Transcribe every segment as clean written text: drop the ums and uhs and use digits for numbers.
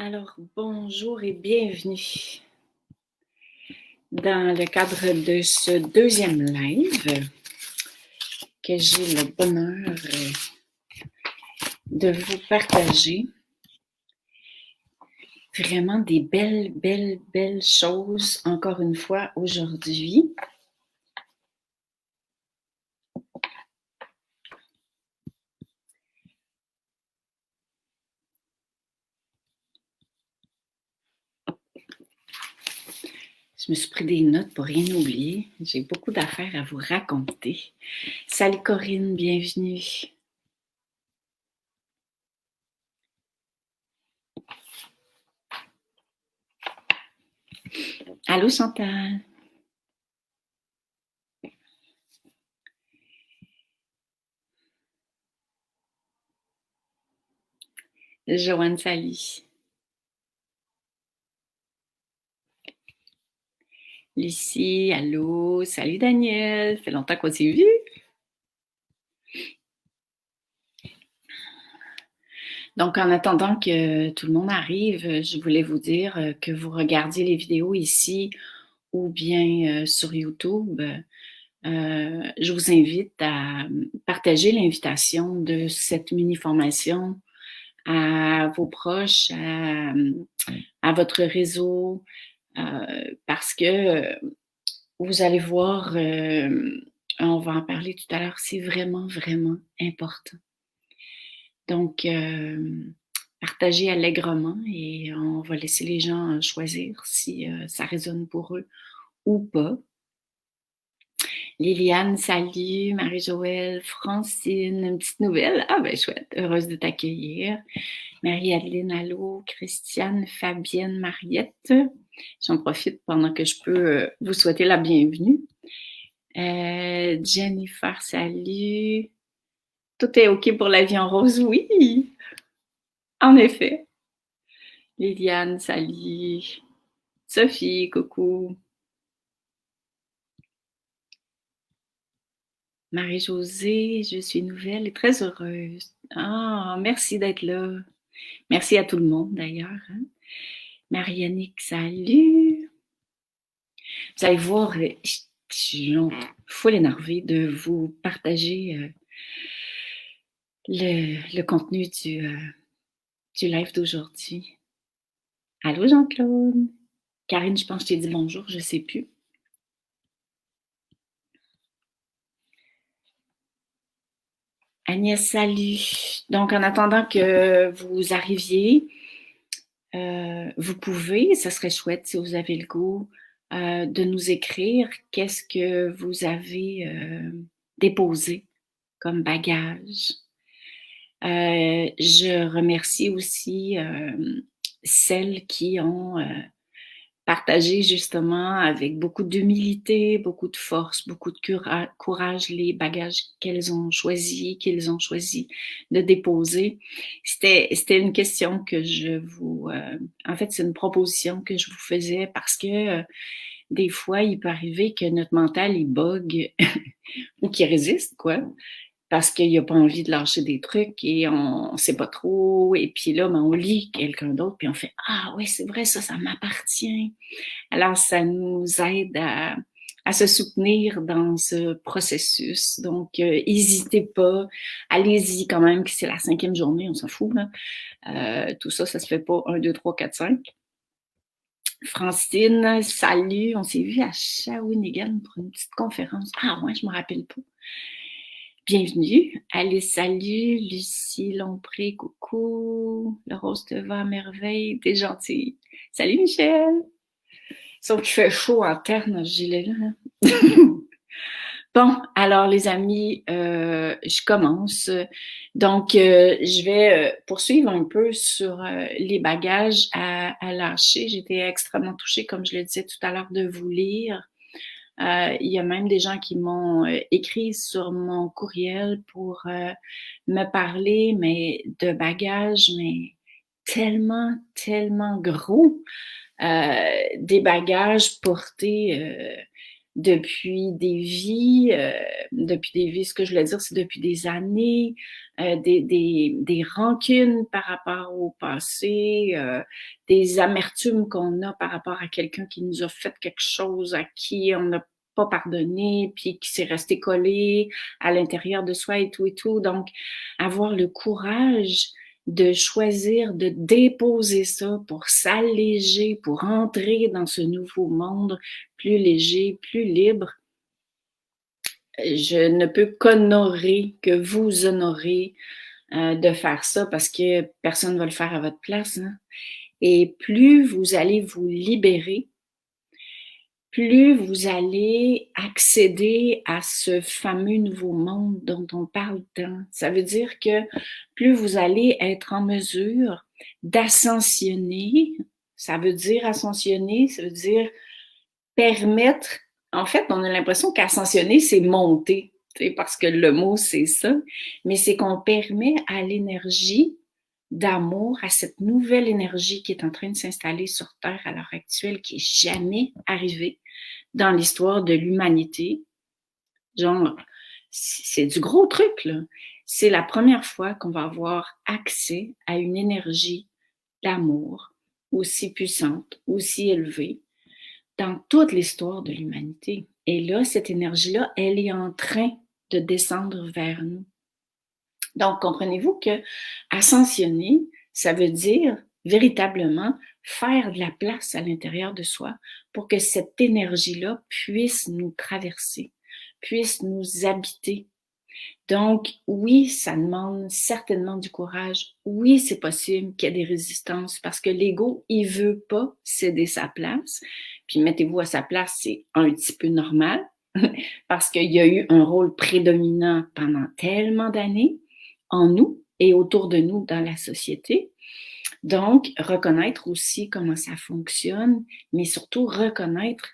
Alors, bonjour et bienvenue dans le cadre de ce deuxième live que j'ai le bonheur de vous partager. Vraiment des belles choses, encore une fois, aujourd'hui. Je me suis pris des notes pour rien oublier. J'ai beaucoup d'affaires à vous raconter. Salut Corinne, bienvenue. Allô Chantal. Joanne, salut. Lucie, allô. Salut Daniel. Ça fait longtemps qu'on s'est vu. Donc, en attendant que tout le monde arrive, je voulais vous dire que vous regardiez les vidéos ici ou bien sur YouTube. Je vous invite à partager l'invitation de cette mini-formation à vos proches, à votre réseau, parce que vous allez voir, on va en parler tout à l'heure, c'est vraiment important. Donc, partagez allègrement et on va laisser les gens choisir si ça résonne pour eux ou pas. Liliane, salut. Marie-Joëlle, Francine, une petite nouvelle. Ah ben chouette, heureuse de t'accueillir. Marie-Adeline, allô. Christiane, Fabienne, Mariette. J'en profite pendant que je peux vous souhaiter la bienvenue. Jennifer, salut. Tout est OK pour la vie en rose? Oui, en effet. Liliane, salut. Sophie, coucou. Marie-Josée, je suis nouvelle et très heureuse. Ah, merci d'être là. Merci à tout le monde d'ailleurs. Hein. Marianique, salut. Vous allez voir, je suis full énervée de vous partager le contenu du live d'aujourd'hui. Allô Jean-Claude. Karine, je pense que je t'ai dit bonjour, je ne sais plus. Agnès, salut. Donc, en attendant que vous arriviez, vous pouvez, ça serait chouette si vous avez le goût, de nous écrire qu'est-ce que vous avez déposé comme bagage. Je remercie aussi celles qui ont partagé justement avec beaucoup d'humilité, beaucoup de force, beaucoup de courage les bagages qu'ils ont choisi de déposer. C'était une question que je vous... en fait, c'est une proposition que je vous faisais parce que des fois, il peut arriver que notre mental, il bug ou qu'il résiste, quoi. Parce qu'il n'a pas envie de lâcher des trucs et on ne sait pas trop. Et puis là, ben, on lit quelqu'un d'autre, puis on fait « Ah oui, c'est vrai, ça m'appartient ». Alors, ça nous aide à se soutenir dans ce processus. Donc, n'hésitez pas, allez-y quand même, que c'est la 5e journée, on s'en fout. Là. Tout ça, ça se fait pas 1, 2, 3, 4, 5. Francine, salut, on s'est vu à Shawinigan pour une petite conférence. Ah ouais, je me rappelle pas. Bienvenue. Allez, salut. Lucie Lompré, coucou. Le rose te va à merveille. T'es gentille. Salut, Michel. Sauf qu'il fait chaud en terre, notre gilet-là. Hein? Bon, alors les amis, je commence. Donc, je vais poursuivre un peu sur les bagages à lâcher. J'étais extrêmement touchée, comme je le disais tout à l'heure, de vous lire. Il y a même des gens qui m'ont écrit sur mon courriel pour me parler, mais de bagages, mais tellement gros. Des bagages portés depuis des vies, ce que je voulais dire, c'est depuis des années, des rancunes par rapport au passé, des amertumes qu'on a par rapport à quelqu'un qui nous a fait quelque chose, à qui on n'a pas pardonné, puis qui s'est resté collé à l'intérieur de soi et tout et tout. Donc, avoir le courage de choisir de déposer ça pour s'alléger, pour entrer dans ce nouveau monde plus léger, plus libre. Je ne peux qu'honorer, que vous honorer de faire ça parce que personne ne va le faire à votre place. Hein. Et plus vous allez vous libérer, plus vous allez accéder à ce fameux nouveau monde dont on parle tant. Ça veut dire que plus vous allez être en mesure d'ascensionner, ça veut dire ascensionner, ça veut dire permettre, en fait, on a l'impression qu'ascensionner, c'est monter, parce que le mot, c'est ça, mais c'est qu'on permet à l'énergie d'amour, à cette nouvelle énergie qui est en train de s'installer sur Terre à l'heure actuelle, qui est jamais arrivée dans l'histoire de l'humanité. Genre, c'est du gros truc, là. C'est la première fois qu'on va avoir accès à une énergie d'amour aussi puissante, aussi élevée, dans toute l'histoire de l'humanité. Et là, cette énergie-là, elle est en train de descendre vers nous. Donc, comprenez-vous que ascensionner, ça veut dire véritablement faire de la place à l'intérieur de soi pour que cette énergie-là puisse nous traverser, puisse nous habiter. Donc, oui, ça demande certainement du courage. Oui, c'est possible qu'il y ait des résistances parce que l'ego, il veut pas céder sa place. Puis mettez-vous à sa place, c'est un petit peu normal parce qu'il y a eu un rôle prédominant pendant tellement d'années en nous et autour de nous dans la société. Donc, reconnaître aussi comment ça fonctionne, mais surtout reconnaître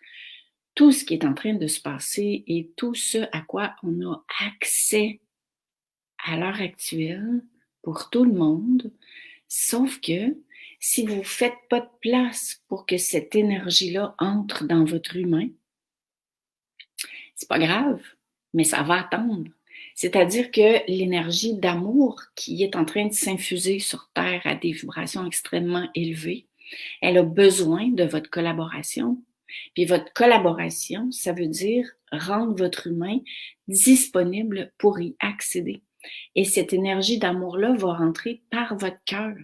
tout ce qui est en train de se passer et tout ce à quoi on a accès à l'heure actuelle pour tout le monde, sauf que si vous ne faites pas de place pour que cette énergie-là entre dans votre humain, c'est pas grave, mais ça va attendre. C'est-à-dire que l'énergie d'amour qui est en train de s'infuser sur Terre à des vibrations extrêmement élevées, elle a besoin de votre collaboration. Puis votre collaboration, ça veut dire rendre votre humain disponible pour y accéder. Et cette énergie d'amour-là va rentrer par votre cœur.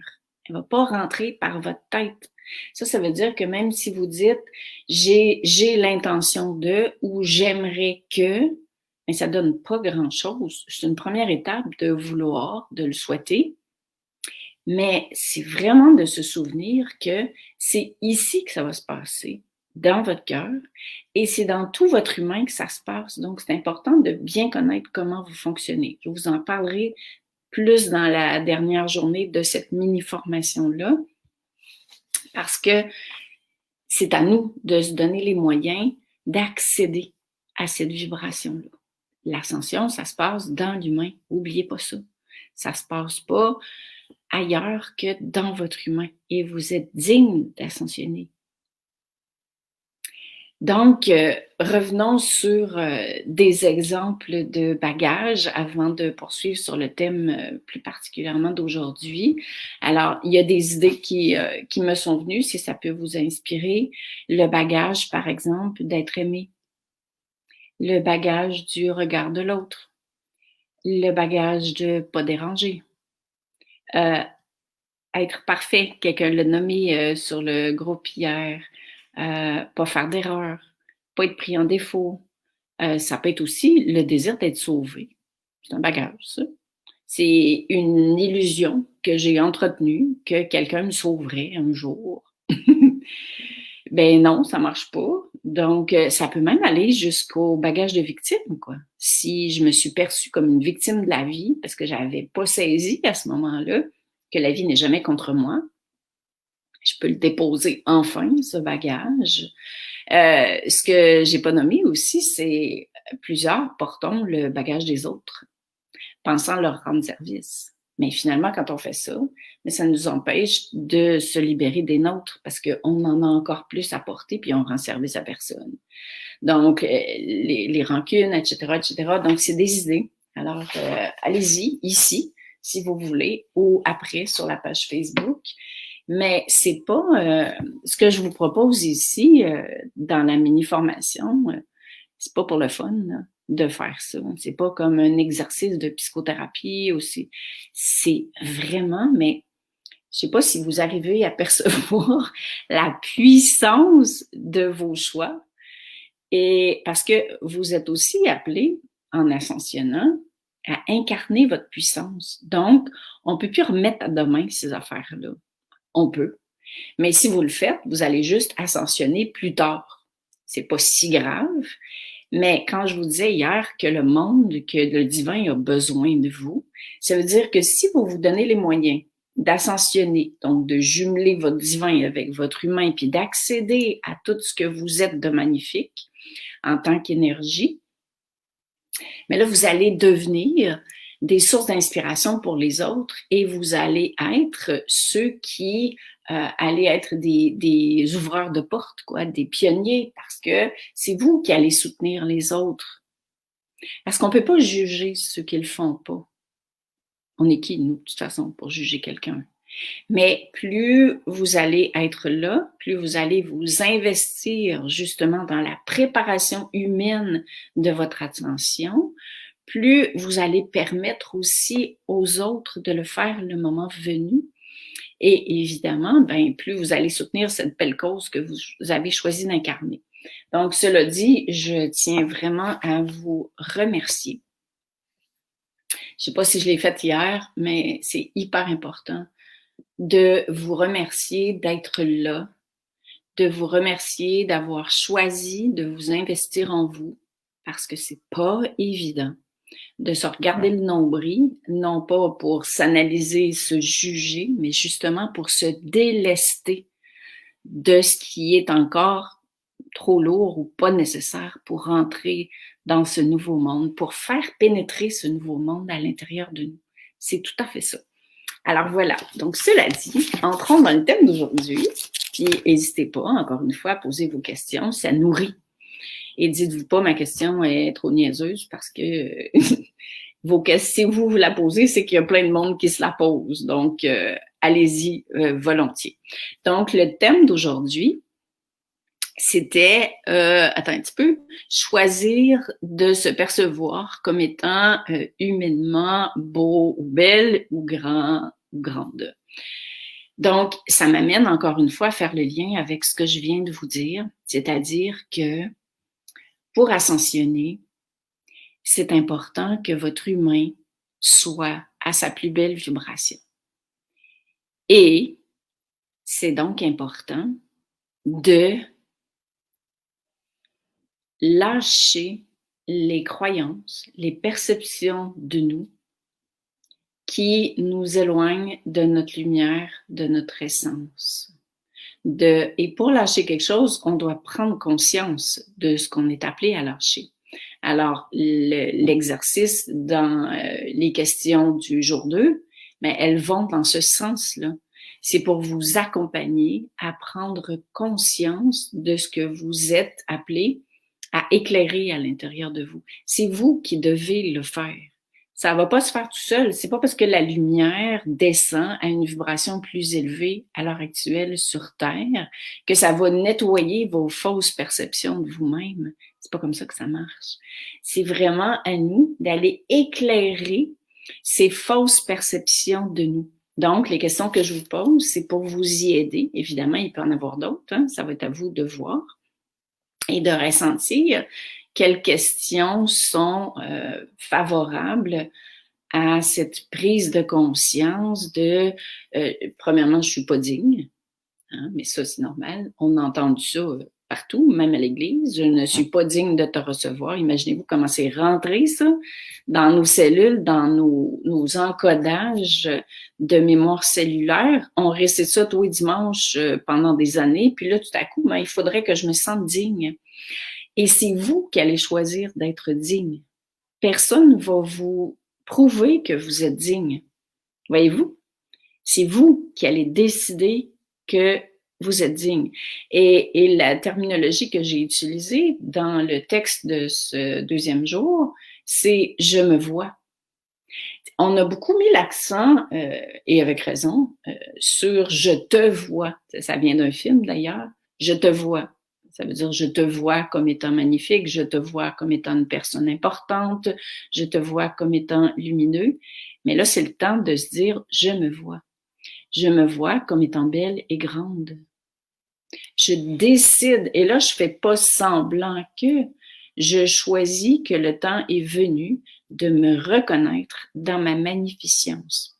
Elle ne va pas rentrer par votre tête. Ça veut dire que même si vous dites j'ai l'intention de ou j'aimerais que, mais ça donne pas grand-chose. C'est une première étape de vouloir, de le souhaiter. Mais c'est vraiment de se souvenir que c'est ici que ça va se passer, dans votre cœur, et c'est dans tout votre humain que ça se passe. Donc, c'est important de bien connaître comment vous fonctionnez. Je vous en parlerai plus dans la dernière journée de cette mini-formation-là, parce que c'est à nous de se donner les moyens d'accéder à cette vibration-là. L'ascension, ça se passe dans l'humain. N'oubliez pas ça. Ça se passe pas ailleurs que dans votre humain. Et vous êtes digne d'ascensionner. Donc, revenons sur des exemples de bagages avant de poursuivre sur le thème plus particulièrement d'aujourd'hui. Alors, il y a des idées qui me sont venues, si ça peut vous inspirer. Le bagage, par exemple, d'être aimé. Le bagage du regard de l'autre. Le bagage de pas déranger. Être parfait, quelqu'un l'a nommé sur le groupe hier. Pas faire d'erreur, pas être pris en défaut. Ça peut être aussi le désir d'être sauvé. C'est un bagage, ça. C'est une illusion que j'ai entretenue, que quelqu'un me sauverait un jour. Ben non, ça marche pas. Donc, ça peut même aller jusqu'au bagage de victime, quoi. Si je me suis perçue comme une victime de la vie, parce que j'avais pas saisi à ce moment-là que la vie n'est jamais contre moi, je peux le déposer enfin, ce bagage. Ce que j'ai pas nommé aussi, c'est plusieurs portons le bagage des autres, pensant leur rendre service. Mais finalement, quand on fait ça, mais ça nous empêche de se libérer des nôtres parce qu'on en a encore plus à porter puis on rend service à personne. Donc, les rancunes, etc., etc. Donc, c'est des idées. Alors, allez-y, ici, si vous voulez, ou après sur la page Facebook. Mais c'est pas ce que je vous propose ici dans la mini-formation, c'est pas pour le fun là, de faire ça. C'est pas comme un exercice de psychothérapie aussi. C'est vraiment, mais je sais pas si vous arrivez à percevoir la puissance de vos choix. Et parce que vous êtes aussi appelé, en ascensionnant, à incarner votre puissance. Donc, on peut plus remettre à demain ces affaires-là. On peut. Mais si vous le faites, vous allez juste ascensionner plus tard. C'est pas si grave. Mais quand je vous disais hier que le monde, que le divin a besoin de vous, ça veut dire que si vous vous donnez les moyens d'ascensionner, donc de jumeler votre divin avec votre humain, puis d'accéder à tout ce que vous êtes de magnifique en tant qu'énergie, mais là, vous allez devenir des sources d'inspiration pour les autres et vous allez être ceux qui allez être des ouvreurs de porte, quoi, des pionniers, parce que c'est vous qui allez soutenir les autres. Parce qu'on ne peut pas juger ceux qui ne le font pas. On est qui, nous, de toute façon, pour juger quelqu'un? Mais plus vous allez être là, plus vous allez vous investir justement dans la préparation humaine de votre attention, plus vous allez permettre aussi aux autres de le faire le moment venu. Et évidemment, ben, plus vous allez soutenir cette belle cause que vous avez choisi d'incarner. Donc, cela dit, je tiens vraiment à vous remercier. Je ne sais pas si je l'ai fait hier, mais c'est hyper important de vous remercier d'être là, de vous remercier d'avoir choisi de vous investir en vous, parce que c'est pas évident de se regarder le nombril, non pas pour s'analyser, se juger, mais justement pour se délester de ce qui est encore trop lourd ou pas nécessaire pour rentrer dans ce nouveau monde, pour faire pénétrer ce nouveau monde à l'intérieur de nous. C'est tout à fait ça. Alors voilà, donc cela dit, entrons dans le thème d'aujourd'hui, puis n'hésitez pas, encore une fois, à poser vos questions, ça nourrit. Et dites-vous pas, ma question est trop niaiseuse, parce que si vous la posez, c'est qu'il y a plein de monde qui se la pose, donc allez-y volontiers. Donc le thème d'aujourd'hui, c'était, attends un petit peu, choisir de se percevoir comme étant humainement beau ou belle ou grand ou grande. Donc, ça m'amène encore une fois à faire le lien avec ce que je viens de vous dire, c'est-à-dire que pour ascensionner, c'est important que votre humain soit à sa plus belle vibration. Et c'est donc important de lâcher les croyances, les perceptions de nous qui nous éloignent de notre lumière, de notre essence. Et pour lâcher quelque chose, on doit prendre conscience de ce qu'on est appelé à lâcher. Alors, l'exercice dans les questions du jour 2, mais elles vont dans ce sens-là. C'est pour vous accompagner à prendre conscience de ce que vous êtes appelé à éclairer à l'intérieur de vous. C'est vous qui devez le faire. Ça va pas se faire tout seul. C'est pas parce que la lumière descend à une vibration plus élevée à l'heure actuelle sur Terre que ça va nettoyer vos fausses perceptions de vous-même. C'est pas comme ça que ça marche. C'est vraiment à nous d'aller éclairer ces fausses perceptions de nous. Donc, les questions que je vous pose, c'est pour vous y aider. Évidemment, il peut en avoir d'autres. Hein? Ça va être à vous de voir et de ressentir quelles questions sont favorables à cette prise de conscience de, premièrement, je suis pas digne, hein, mais ça, c'est normal. On a entendu ça partout, même à l'église. Je ne suis pas digne de te recevoir. Imaginez-vous comment c'est rentré, ça, dans nos cellules, dans nos encodages de mémoire cellulaire. On récite ça tous les dimanches pendant des années, puis là, tout à coup, il faudrait que je me sente digne. Et c'est vous qui allez choisir d'être digne. Personne ne va vous prouver que vous êtes digne. Voyez-vous? C'est vous qui allez décider que vous êtes digne. Et la terminologie que j'ai utilisée dans le texte de ce deuxième jour, c'est « je me vois ». On a beaucoup mis l'accent, et avec raison, sur « je te vois ». Ça vient d'un film d'ailleurs, « je te vois ». Ça veut dire « je te vois comme étant magnifique, je te vois comme étant une personne importante, je te vois comme étant lumineux ». Mais là, c'est le temps de se dire « je me vois ». Je me vois comme étant belle et grande. Je décide, et là, je fais pas semblant que, je choisis que le temps est venu de me reconnaître dans ma magnificence.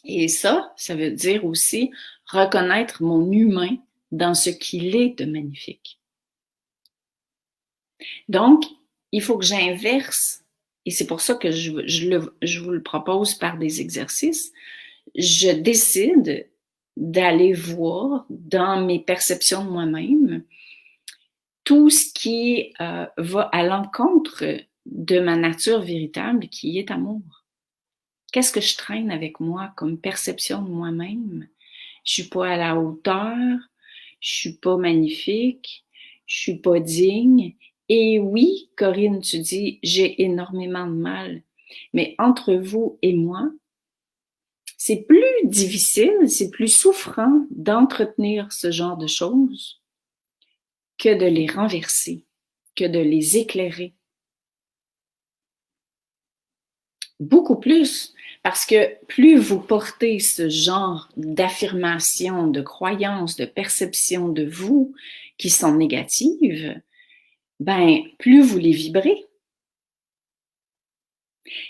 Et ça veut dire aussi reconnaître mon humain dans ce qu'il est de magnifique. Donc, il faut que j'inverse, et c'est pour ça que je vous le propose par des exercices. Je décide d'aller voir dans mes perceptions de moi-même tout ce qui va à l'encontre de ma nature véritable qui est amour. Qu'est-ce que je traîne avec moi comme perception de moi-même? Je suis pas à la hauteur, je suis pas magnifique, je suis pas digne. Et oui, Corinne, tu dis, j'ai énormément de mal. Mais entre vous et moi, c'est plus difficile, c'est plus souffrant d'entretenir ce genre de choses que de les renverser, que de les éclairer. Beaucoup plus, parce que plus vous portez ce genre d'affirmation, de croyances, de perceptions de vous qui sont négatives, ben plus vous les vibrez.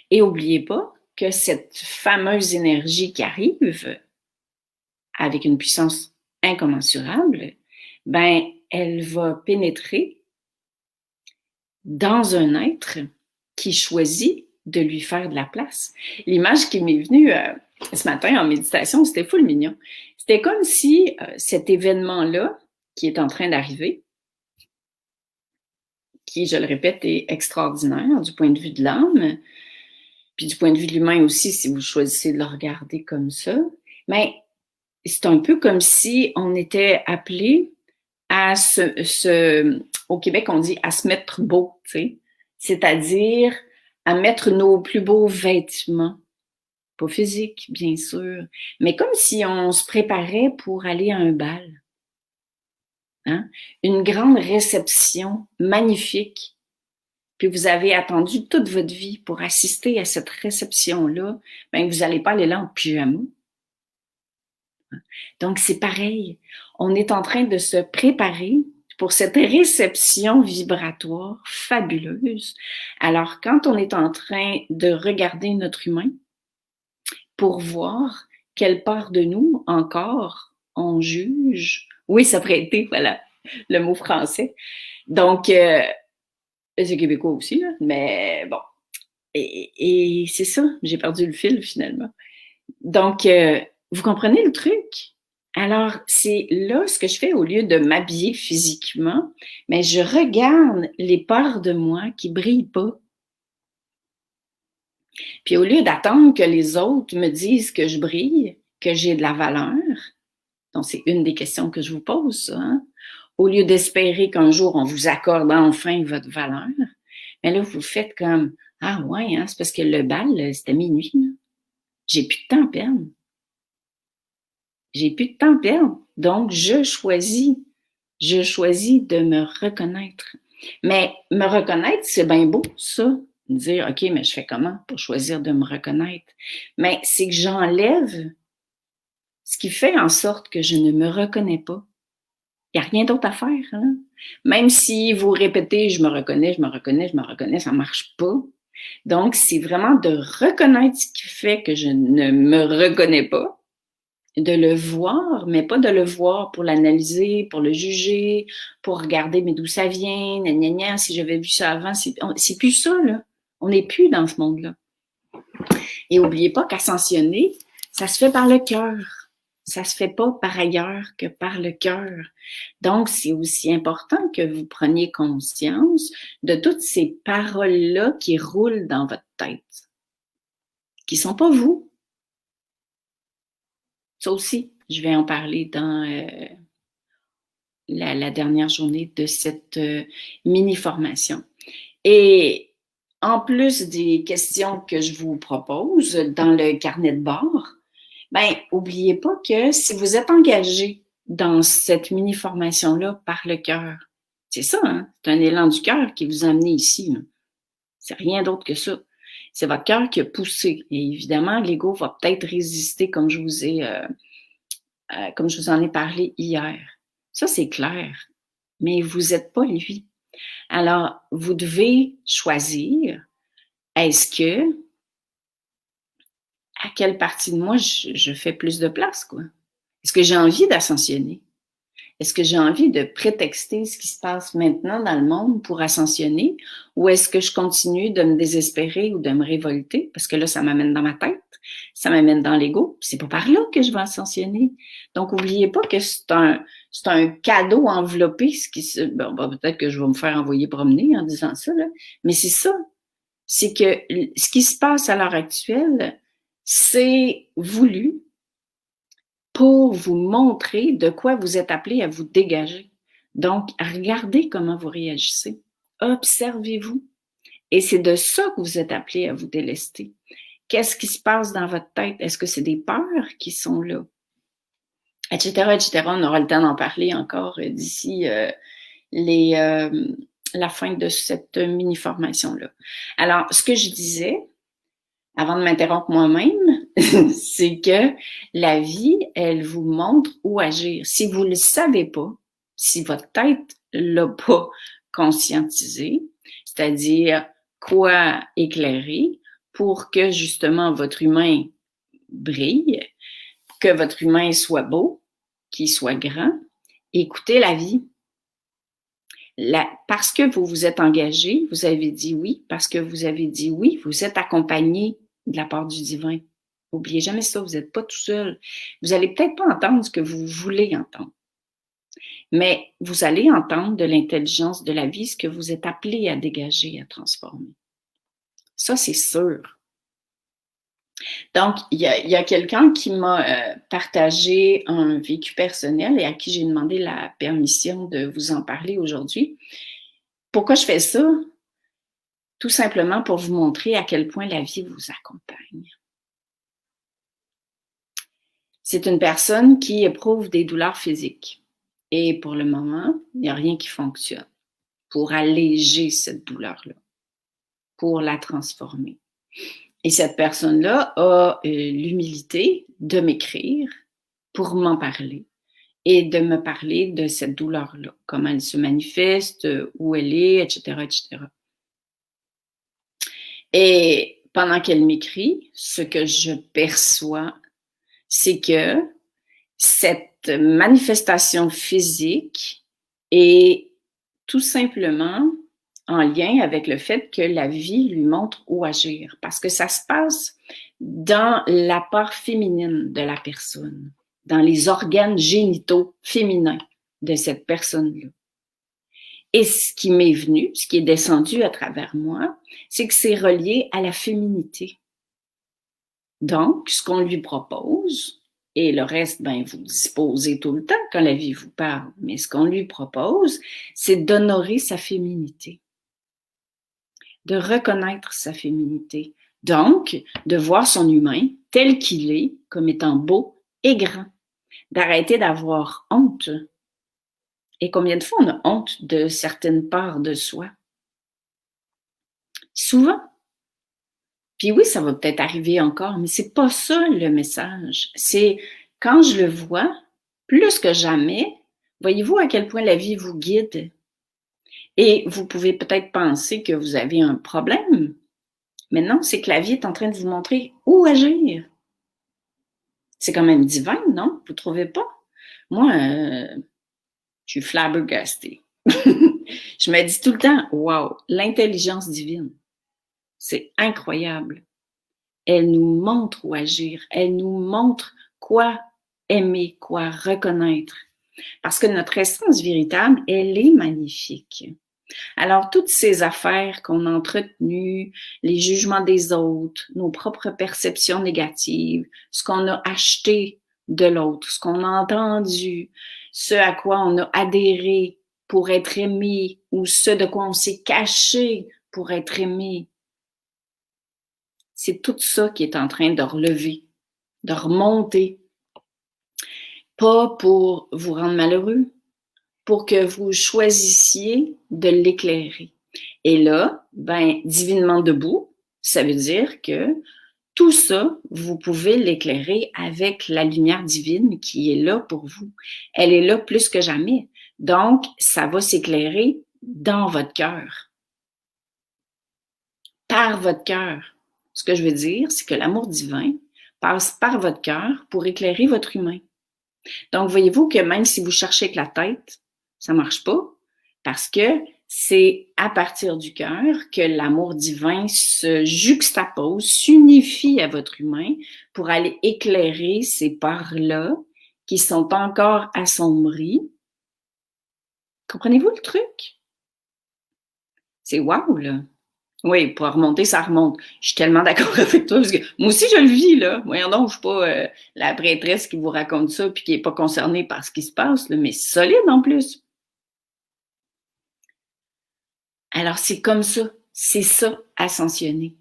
Et n'oubliez pas que cette fameuse énergie qui arrive avec une puissance incommensurable, ben elle va pénétrer dans un être qui choisit de lui faire de la place. L'image qui m'est venue ce matin en méditation, c'était full mignon. C'était comme si cet événement-là, qui est en train d'arriver, qui, je le répète, est extraordinaire du point de vue de l'âme, puis du point de vue de l'humain aussi, si vous choisissez de le regarder comme ça, mais c'est un peu comme si on était appelé à au Québec, on dit à se mettre beau, tu sais, c'est-à-dire à mettre nos plus beaux vêtements, pas physiques, bien sûr, mais comme si on se préparait pour aller à un bal. Hein? Une grande réception magnifique. Puis vous avez attendu toute votre vie pour assister à cette réception-là, ben vous n'allez pas aller là en pyjama. Donc c'est pareil. On est en train de se préparer pour cette réception vibratoire fabuleuse. Alors, quand on est en train de regarder notre humain pour voir quelle part de nous encore on juge, oui, ça pourrait être, voilà, le mot français. Donc, c'est québécois aussi, là, mais bon. Et c'est ça, j'ai perdu le fil finalement. Donc, vous comprenez le truc? Alors, c'est là ce que je fais au lieu de m'habiller physiquement, mais je regarde les parts de moi qui brillent pas. Puis au lieu d'attendre que les autres me disent que je brille, que j'ai de la valeur, donc c'est une des questions que je vous pose, ça, hein? Au lieu d'espérer qu'un jour on vous accorde enfin votre valeur, mais là vous faites comme ah ouais, hein, c'est parce que le bal c'était minuit, là. J'ai plus de temps à perdre. J'ai plus de temps à perdre. Donc, je choisis de me reconnaître. Mais me reconnaître, c'est bien beau, ça. Dire, OK, mais je fais comment pour choisir de me reconnaître? Mais c'est que j'enlève ce qui fait en sorte que je ne me reconnais pas. Il n'y a rien d'autre à faire. Hein? Même si vous répétez, je me reconnais, je me reconnais, je me reconnais, ça ne marche pas. Donc, c'est vraiment de reconnaître ce qui fait que je ne me reconnais pas, de le voir, mais pas de le voir pour l'analyser, pour le juger, pour regarder mais d'où ça vient, gna gna gna, si j'avais vu ça avant, c'est plus ça, là. On n'est plus dans ce monde-là. Et n'oubliez pas qu'ascensionner, ça se fait par le cœur. Ça se fait pas par ailleurs que par le cœur. Donc, c'est aussi important que vous preniez conscience de toutes ces paroles-là qui roulent dans votre tête, qui sont pas vous, Ça aussi, je vais en parler dans la dernière journée de cette mini-formation. Et en plus des questions que je vous propose dans le carnet de bord, ben, n'oubliez pas que si vous êtes engagé dans cette mini-formation-là par le cœur, c'est ça, hein? C'est un élan du cœur qui vous a amené ici. C'est rien d'autre que ça. C'est votre cœur qui a poussé. Et évidemment, l'ego va peut-être résister comme je vous en ai parlé hier. Ça, c'est clair. Mais vous n'êtes pas lui. Alors, vous devez choisir, est-ce que, à quelle partie de moi je fais plus de place, quoi? Est-ce que j'ai envie d'ascensionner? Est-ce que j'ai envie de prétexter ce qui se passe maintenant dans le monde pour ascensionner? Ou est-ce que je continue de me désespérer ou de me révolter? Parce que là, ça m'amène dans ma tête, ça m'amène dans l'ego. C'est pas par là que je vais ascensionner. Donc, n'oubliez pas que c'est un cadeau enveloppé. Bon, peut-être que je vais me faire envoyer promener en disant ça, là. Mais c'est ça. C'est que ce qui se passe à l'heure actuelle, c'est voulu pour vous montrer de quoi vous êtes appelé à vous dégager. Donc, regardez comment vous réagissez. Observez-vous. Et c'est de ça que vous êtes appelé à vous délester. Qu'est-ce qui se passe dans votre tête? Est-ce que c'est des peurs qui sont là? Etc., etc. On aura le temps d'en parler encore d'ici la fin de cette mini-formation-là. Alors, ce que je disais, avant de m'interrompre moi-même, c'est que la vie, elle vous montre où agir. Si vous ne le savez pas, si votre tête l'a pas conscientisé, c'est-à-dire quoi éclairer pour que justement votre humain brille, que votre humain soit beau, qu'il soit grand, écoutez la vie. Parce que vous vous êtes engagé, vous avez dit oui, parce que vous avez dit oui, vous êtes accompagné de la part du divin. N'oubliez jamais ça, vous n'êtes pas tout seul. Vous n'allez peut-être pas entendre ce que vous voulez entendre, mais vous allez entendre de l'intelligence de la vie ce que vous êtes appelé à dégager, à transformer. Ça, c'est sûr. Donc, il y a quelqu'un qui m'a partagé un vécu personnel et à qui j'ai demandé la permission de vous en parler aujourd'hui. Pourquoi je fais ça? Tout simplement pour vous montrer à quel point la vie vous accompagne. C'est une personne qui éprouve des douleurs physiques. Et pour le moment, il n'y a rien qui fonctionne pour alléger cette douleur-là, pour la transformer. Et cette personne-là a l'humilité de m'écrire pour m'en parler et de me parler de cette douleur-là, comment elle se manifeste, où elle est, etc., etc. Et pendant qu'elle m'écrit, ce que je perçois, c'est que cette manifestation physique est tout simplement en lien avec le fait que la vie lui montre où agir, parce que ça se passe dans la part féminine de la personne, dans les organes génitaux féminins de cette personne-là. Et ce qui m'est venu, ce qui est descendu à travers moi, c'est que c'est relié à la féminité. Donc, ce qu'on lui propose, et le reste, ben, vous disposez tout le temps quand la vie vous parle, mais ce qu'on lui propose, c'est d'honorer sa féminité, de reconnaître sa féminité. Donc, de voir son humain tel qu'il est, comme étant beau et grand, d'arrêter d'avoir honte. Et combien de fois on a honte de certaines parts de soi? Souvent. Puis oui, ça va peut-être arriver encore, mais c'est pas ça le message. C'est quand je le vois, plus que jamais, voyez-vous à quel point la vie vous guide. Et vous pouvez peut-être penser que vous avez un problème, mais non, c'est que la vie est en train de vous montrer où agir. C'est quand même divin, non? Vous trouvez pas? Moi, je suis flabbergastée. Je me dis tout le temps, wow, l'intelligence divine, c'est incroyable. Elle nous montre où agir. Elle nous montre quoi aimer, quoi reconnaître. Parce que notre essence véritable, elle est magnifique. Alors, toutes ces affaires qu'on a entretenues, les jugements des autres, nos propres perceptions négatives, ce qu'on a acheté de l'autre, ce qu'on a entendu, ce à quoi on a adhéré pour être aimé ou ce de quoi on s'est caché pour être aimé. C'est tout ça qui est en train de relever, de remonter. Pas pour vous rendre malheureux, pour que vous choisissiez de l'éclairer. Et là, ben, divinement debout, ça veut dire que tout ça, vous pouvez l'éclairer avec la lumière divine qui est là pour vous. Elle est là plus que jamais. Donc, ça va s'éclairer dans votre cœur, par votre cœur. Ce que je veux dire, c'est que l'amour divin passe par votre cœur pour éclairer votre humain. Donc, voyez-vous que même si vous cherchez avec la tête, ça marche pas parce que c'est à partir du cœur que l'amour divin se juxtapose, s'unifie à votre humain pour aller éclairer ces parts-là qui sont encore assombries. Comprenez-vous le truc? C'est wow, là! Oui, pour remonter, ça remonte. Je suis tellement d'accord avec toi, parce que moi aussi, je le vis, là. Voyons donc, je suis pas la prêtresse qui vous raconte ça puis qui est pas concernée par ce qui se passe, là, mais solide en plus. Alors, c'est comme ça. C'est ça, ascensionner.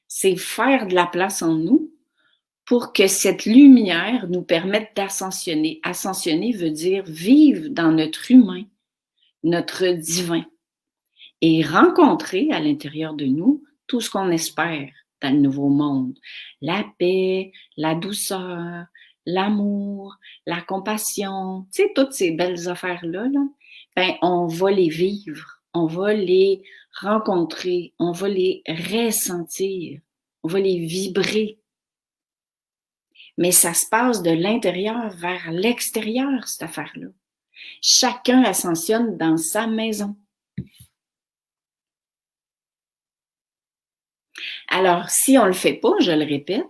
C'est faire de la place en nous pour que cette lumière nous permette d'ascensionner. Ascensionner veut dire vivre dans notre humain, notre divin, et rencontrer à l'intérieur de nous tout ce qu'on espère dans le nouveau monde. La paix, la douceur, l'amour, la compassion, tu sais, toutes ces belles affaires-là, là, ben, on va les vivre, on va les rencontrer, on va les ressentir, on va les vibrer. Mais ça se passe de l'intérieur vers l'extérieur, cette affaire-là. Chacun ascensionne dans sa maison. Alors, si on le fait pas, je le répète,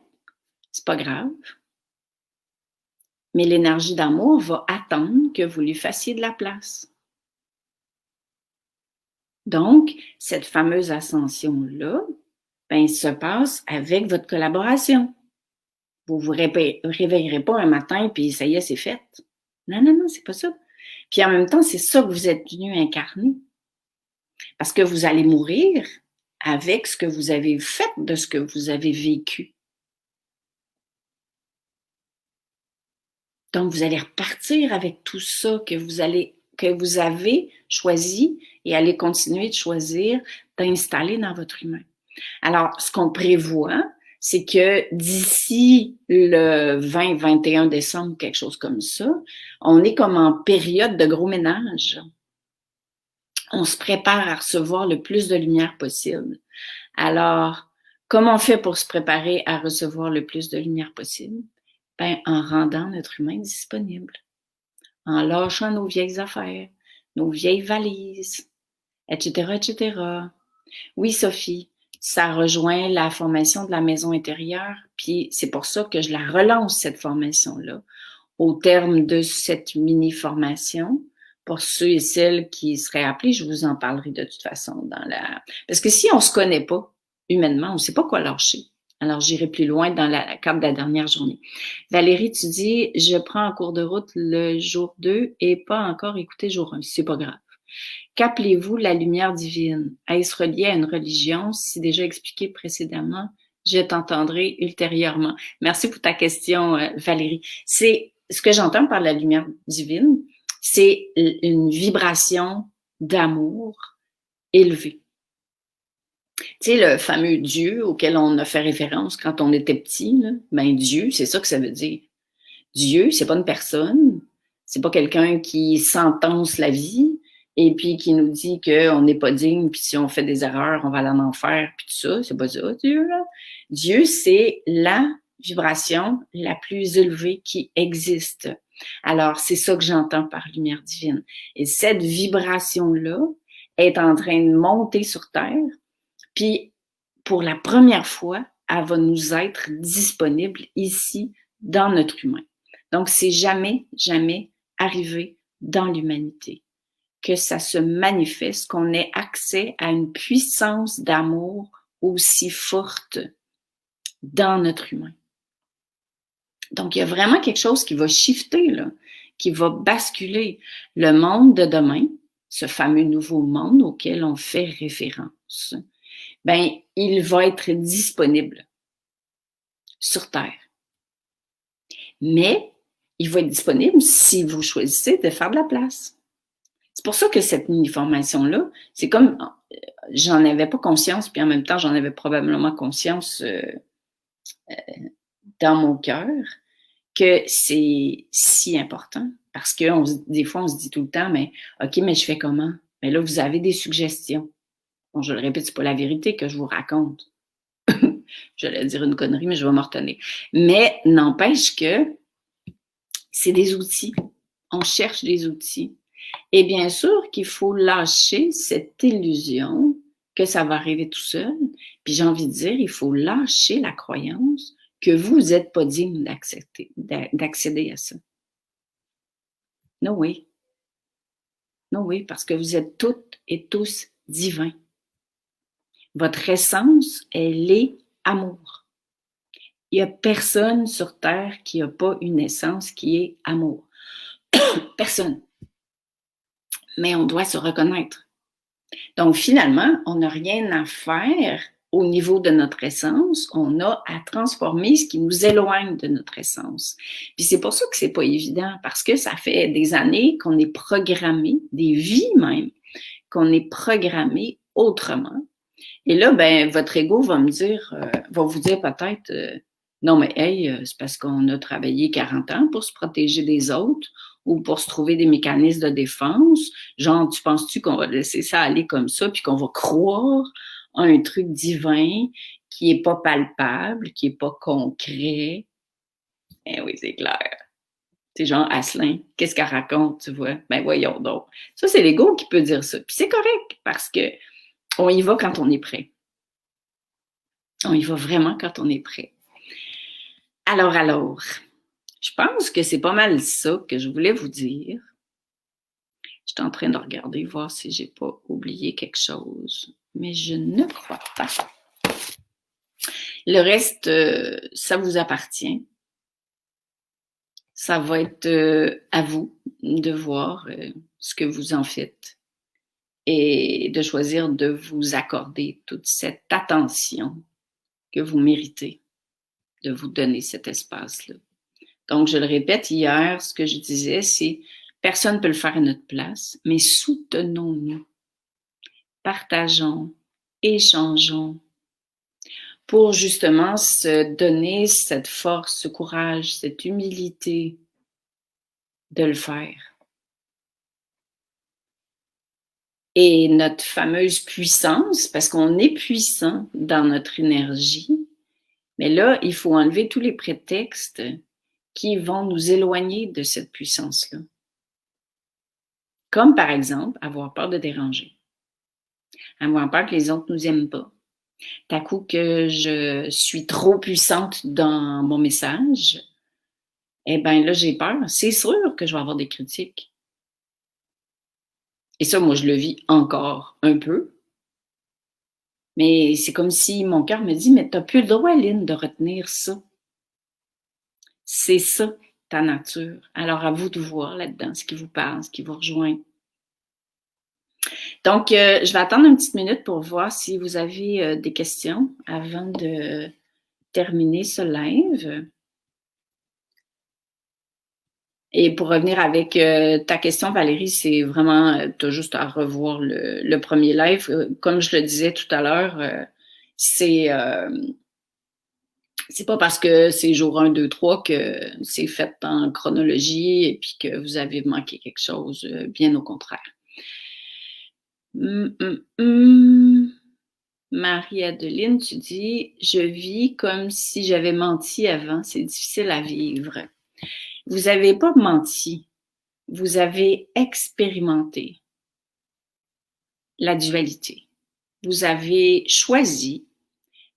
c'est pas grave. Mais l'énergie d'amour va attendre que vous lui fassiez de la place. Donc, cette fameuse ascension-là, ben, se passe avec votre collaboration. Vous vous réveillerez pas un matin puis ça y est, c'est fait. Non, non, non, c'est pas ça. Puis en même temps, c'est ça que vous êtes venu incarner. Parce que vous allez mourir avec ce que vous avez fait de ce que vous avez vécu. Donc, vous allez repartir avec tout ça que vous avez choisi et allez continuer de choisir d'installer dans votre humain. Alors, ce qu'on prévoit, c'est que d'ici le 20-21 décembre, quelque chose comme ça, on est comme en période de gros ménage. On se prépare à recevoir le plus de lumière possible. Alors, comment on fait pour se préparer à recevoir le plus de lumière possible? Ben, en rendant notre humain disponible, en lâchant nos vieilles affaires, nos vieilles valises, etc., etc. Oui, Sophie, ça rejoint la formation de la maison intérieure, puis c'est pour ça que je la relance, cette formation-là. Au terme de cette mini-formation, pour ceux et celles qui seraient appelés, je vous en parlerai de toute façon Parce que si on se connaît pas humainement, on ne sait pas quoi lâcher. Alors, j'irai plus loin dans la cadre de la dernière journée. Valérie, tu dis, je prends en cours de route le jour 2 et pas encore écouté jour 1. C'est pas grave. Qu'appelez-vous la lumière divine? Est-ce relié à une religion? Si déjà expliqué précédemment, je t'entendrai ultérieurement. Merci pour ta question, Valérie. C'est ce que j'entends par la lumière divine, c'est une vibration d'amour élevée. Tu sais, le fameux Dieu auquel on a fait référence quand on était petit, là, ben Dieu, c'est ça que ça veut dire. Dieu, c'est pas une personne, c'est pas quelqu'un qui sentence la vie et puis qui nous dit qu'on n'est pas digne, puis si on fait des erreurs, on va aller en enfer, puis tout ça. C'est pas ça, Dieu, là. Dieu, c'est la vibration la plus élevée qui existe. Alors, c'est ça que j'entends par lumière divine. Et cette vibration-là est en train de monter sur Terre, puis pour la première fois, elle va nous être disponible ici dans notre humain. Donc, c'est jamais, jamais arrivé dans l'humanité que ça se manifeste, qu'on ait accès à une puissance d'amour aussi forte dans notre humain. Donc, il y a vraiment quelque chose qui va shifter, là, qui va basculer. Le monde de demain, ce fameux nouveau monde auquel on fait référence, ben, il va être disponible sur Terre. Mais il va être disponible si vous choisissez de faire de la place. C'est pour ça que cette mini-formation-là, c'est comme, j'en avais pas conscience, puis en même temps, j'en avais probablement conscience dans mon cœur, que c'est si important. Parce que des fois, on se dit tout le temps, mais OK, mais je fais comment? Mais là, vous avez des suggestions. Bon, je le répète, c'est pas la vérité que je vous raconte. J'allais dire une connerie, mais je vais m'en retenir. Mais n'empêche que c'est des outils. On cherche des outils. Et bien sûr qu'il faut lâcher cette illusion que ça va arriver tout seul. Puis j'ai envie de dire, il faut lâcher la croyance que vous n'êtes pas digne d'accéder à ça. Non, oui. Non, oui, parce que vous êtes toutes et tous divins. Votre essence, elle est amour. Il n'y a personne sur Terre qui n'a pas une essence qui est amour. Personne. Mais on doit se reconnaître. Donc, finalement, on n'a rien à faire au niveau de notre essence. On a à transformer ce qui nous éloigne de notre essence. Puis c'est pour ça que c'est pas évident, parce que ça fait des années qu'on est programmé, des vies même, qu'on est programmé autrement. Et là, ben, votre ego va me dire, va vous dire peut-être, non, mais hey, c'est parce qu'on a travaillé 40 ans pour se protéger des autres ou pour se trouver des mécanismes de défense. Genre, tu penses-tu qu'on va laisser ça aller comme ça puis qu'on va croire à un truc divin qui est pas palpable, qui est pas concret? Eh oui, c'est clair. C'est genre Asselin, qu'est-ce qu'elle raconte, tu vois? Ben voyons donc. Ça, c'est l'ego qui peut dire ça. Puis c'est correct parce que on y va quand on est prêt. On y va vraiment quand on est prêt. Alors, je pense que c'est pas mal ça que je voulais vous dire. Je suis en train de regarder, voir si j'ai pas oublié quelque chose, mais je ne crois pas. Le reste, ça vous appartient. Ça va être à vous de voir ce que vous en faites et de choisir de vous accorder toute cette attention que vous méritez, de vous donner cet espace-là. Donc, je le répète, hier, ce que je disais, c'est personne ne peut le faire à notre place, mais soutenons-nous, partageons, échangeons pour justement se donner cette force, ce courage, cette humilité de le faire. Et notre fameuse puissance, parce qu'on est puissant dans notre énergie, mais là, il faut enlever tous les prétextes qui vont nous éloigner de cette puissance-là. Comme par exemple, avoir peur de déranger, avoir peur que les autres nous aiment pas. D'un coup que je suis trop puissante dans mon message, eh bien là, j'ai peur. C'est sûr que je vais avoir des critiques. Et ça, moi, je le vis encore un peu. Mais c'est comme si mon cœur me dit, mais tu n'as plus le droit, Lynn, de retenir ça. C'est ça, ta nature. Alors, à vous de voir là-dedans ce qui vous parle, ce qui vous rejoint. Donc, je vais attendre une petite minute pour voir si vous avez des questions avant de terminer ce live. Et pour revenir avec ta question, Valérie, c'est vraiment, tu as juste à revoir le premier live. Comme je le disais tout à l'heure, c'est pas parce que c'est jour 1, 2, 3 que c'est fait en chronologie et puis que vous avez manqué quelque chose, bien au contraire. Marie-Adeline, tu dis, je vis comme si j'avais menti avant, c'est difficile à vivre. Vous n'avez pas menti, vous avez expérimenté la dualité. Vous avez choisi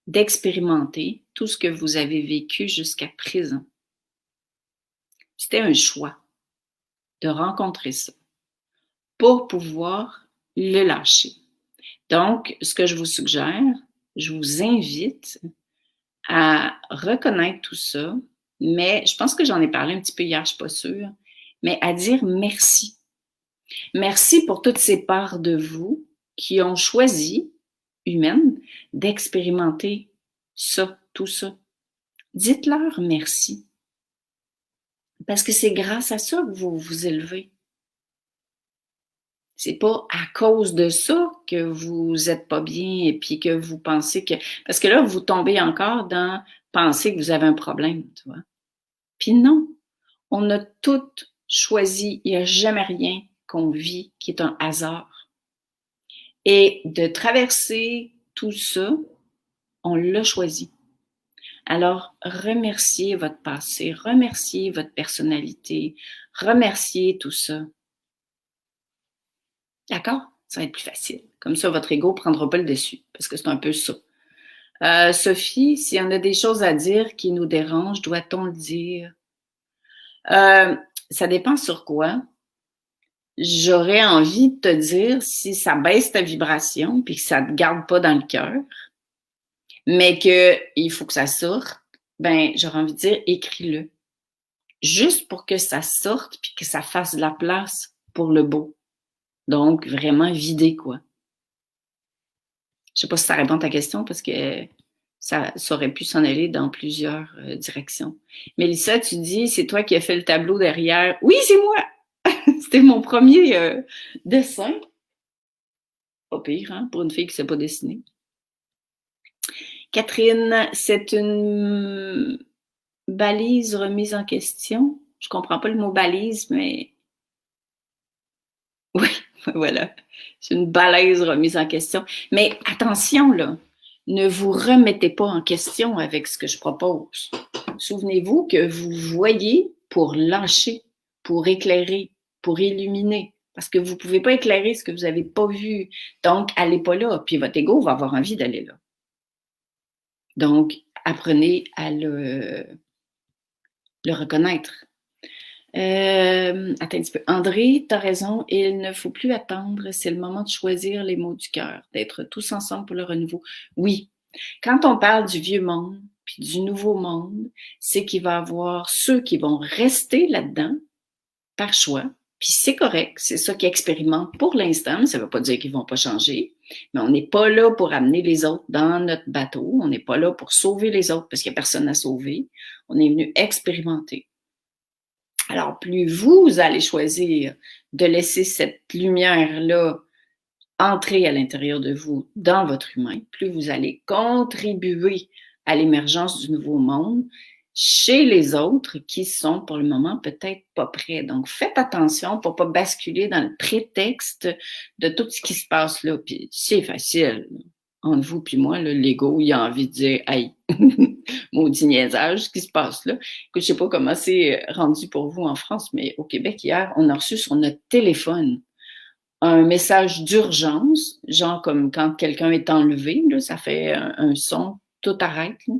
d'expérimenter tout ce que vous avez vécu jusqu'à présent. C'était un choix de rencontrer ça pour pouvoir le lâcher. Donc, ce que je vous suggère, je vous invite à reconnaître tout ça, mais je pense que j'en ai parlé un petit peu hier, je ne suis pas sûre, mais à dire merci. Merci pour toutes ces parts de vous qui ont choisi, humaines, d'expérimenter ça, tout ça. Dites-leur merci. Parce que c'est grâce à ça que vous vous élevez. C'est pas à cause de ça que vous êtes pas bien et puis que vous pensez que... Parce que là, vous tombez encore dans penser que vous avez un problème, tu vois. Puis non, on a toutes choisi. Il n'y a jamais rien qu'on vit qui est un hasard. Et de traverser tout ça, on l'a choisi. Alors, remerciez votre passé, remerciez votre personnalité, remerciez tout ça. D'accord? Ça va être plus facile. Comme ça, votre ego ne prendra pas le dessus, parce que c'est un peu ça. Sophie, s'il y en a des choses à dire qui nous dérangent, doit-on le dire? Ça dépend sur quoi. J'aurais envie de te dire si ça baisse ta vibration puis que ça ne te garde pas dans le cœur, mais qu'il faut que ça sorte, ben j'aurais envie de dire écris-le. Juste pour que ça sorte puis que ça fasse de la place pour le beau. Donc, vraiment vider, quoi. Je sais pas si ça répond à ta question parce que ça aurait pu s'en aller dans plusieurs directions. Mélissa, tu dis, c'est toi qui as fait le tableau derrière. Oui, c'est moi! C'était mon premier dessin. Pas pire, hein, pour une fille qui ne sait pas dessiner. Catherine, c'est une balise remise en question. Je comprends pas le mot balise, mais oui, voilà. C'est une balise remise en question. Mais attention, là, ne vous remettez pas en question avec ce que je propose. Souvenez-vous que vous voyez pour lâcher, pour éclairer, pour illuminer. Parce que vous ne pouvez pas éclairer ce que vous n'avez pas vu. Donc, allez pas là. Puis votre ego va avoir envie d'aller là. Donc, apprenez à le reconnaître. Attends un petit peu. André, tu as raison, il ne faut plus attendre, c'est le moment de choisir les mots du cœur, d'être tous ensemble pour le renouveau. Oui, quand on parle du vieux monde puis du nouveau monde, c'est qu'il va y avoir ceux qui vont rester là-dedans par choix, puis c'est correct, c'est ça qu'ils expérimentent pour l'instant, mais ça ne veut pas dire qu'ils ne vont pas changer. Mais on n'est pas là pour amener les autres dans notre bateau, on n'est pas là pour sauver les autres parce qu'il n'y a personne à sauver. On est venu expérimenter. Alors, plus vous allez choisir de laisser cette lumière-là entrer à l'intérieur de vous, dans votre humain, plus vous allez contribuer à l'émergence du nouveau monde chez les autres qui sont pour le moment peut-être pas prêts. Donc, faites attention pour pas basculer dans le prétexte de tout ce qui se passe là. Puis c'est facile. Entre vous puis moi, l'ego, il a envie de dire « Hey, maudit niaisage, ce qui se passe là. » Écoute, je sais pas comment c'est rendu pour vous en France, mais au Québec, hier, on a reçu sur notre téléphone un message d'urgence, genre comme quand quelqu'un est enlevé, là, ça fait un son, tout arrête, là,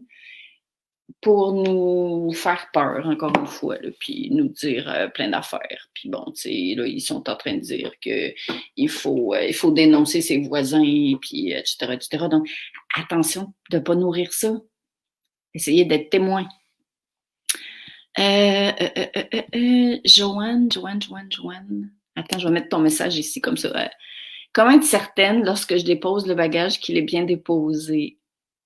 pour nous faire peur, encore une fois, là, puis nous dire plein d'affaires. Puis bon, tu sais, là, ils sont en train de dire qu'il faut dénoncer ses voisins, puis etc., etc. Donc, attention de ne pas nourrir ça. Essayez d'être témoin. Joanne. Attends, je vais mettre ton message ici comme ça. Comment être certaine lorsque je dépose le bagage qu'il est bien déposé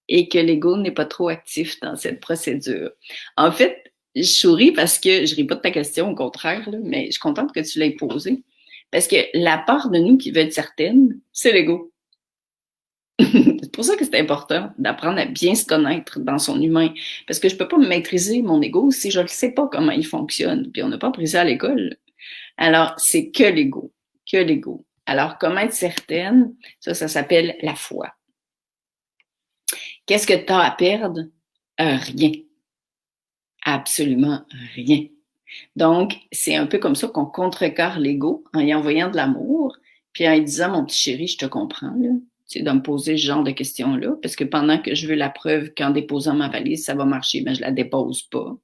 et que l'ego n'est pas trop actif dans cette procédure? En fait, je souris parce que je ris pas de ta question, au contraire, là, mais je suis contente que tu l'aies posée. Parce que la part de nous qui veut être certaine, c'est l'ego. C'est pour ça que c'est important d'apprendre à bien se connaître dans son humain. Parce que je peux pas maîtriser mon ego si je ne sais pas comment il fonctionne. Puis on n'a pas appris ça à l'école. Alors, c'est que l'ego. Que l'ego. Alors, comment être certaine? Ça s'appelle la foi. Qu'est-ce que tu as à perdre? Rien. Absolument rien. Donc, c'est un peu comme ça qu'on contrecarre l'ego en y envoyant de l'amour, puis en lui disant, mon petit chéri, je te comprends, là. Tu sais, de me poser ce genre de questions-là, parce que pendant que je veux la preuve qu'en déposant ma valise, ça va marcher, mais je la dépose pas.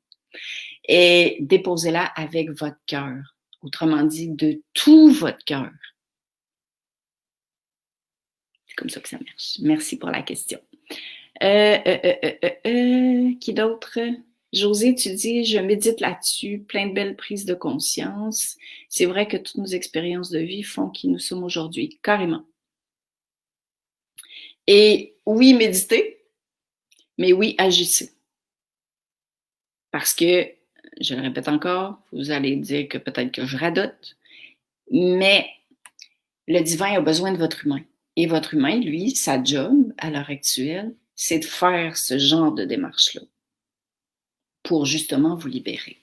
Et déposez-la avec votre cœur. Autrement dit, de tout votre cœur. C'est comme ça que ça marche. Merci pour la question. Qui d'autre? José, tu dis, je médite là-dessus, plein de belles prises de conscience. C'est vrai que toutes nos expériences de vie font qui nous sommes aujourd'hui, carrément. Et oui, méditez, mais oui, agissez. Parce que, je le répète encore, vous allez dire que peut-être que je radote, mais le divin a besoin de votre humain. Et votre humain, lui, sa job à l'heure actuelle, c'est de faire ce genre de démarche-là pour justement vous libérer.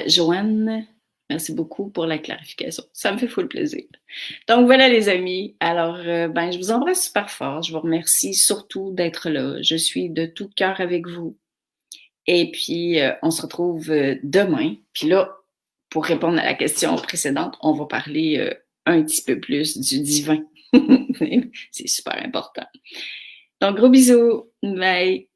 Joanne, merci beaucoup pour la clarification. Ça me fait full plaisir. Donc voilà les amis. Alors, ben, je vous embrasse super fort. Je vous remercie surtout d'être là. Je suis de tout cœur avec vous. Et puis, on se retrouve demain. Puis là, pour répondre à la question précédente, on va parler un petit peu plus du divin. C'est super important. Donc, gros bisous. Bye.